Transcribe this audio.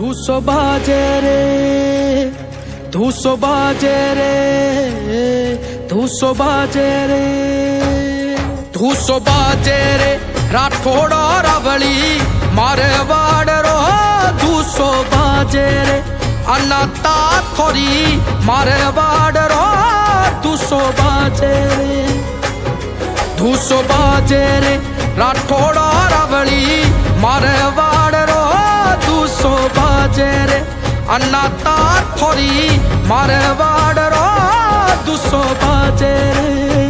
ધૂસો બાજે રે, ધૂસો બાજે રે, ધૂસો બાજે રે, ધૂસો બાજે રે રાઠોડો રવળી મારે વાડરો ધૂસો બાજે રે અનાતા ખોરી મારે વાડરો ધૂસો બાજે રે, ધૂસો બાજે રે રાઠોડો રવળી મારે વાડરો ધૂસો બાજે રે અનાતા ખોરી મારે વાડરો ધૂસો બાજે રે।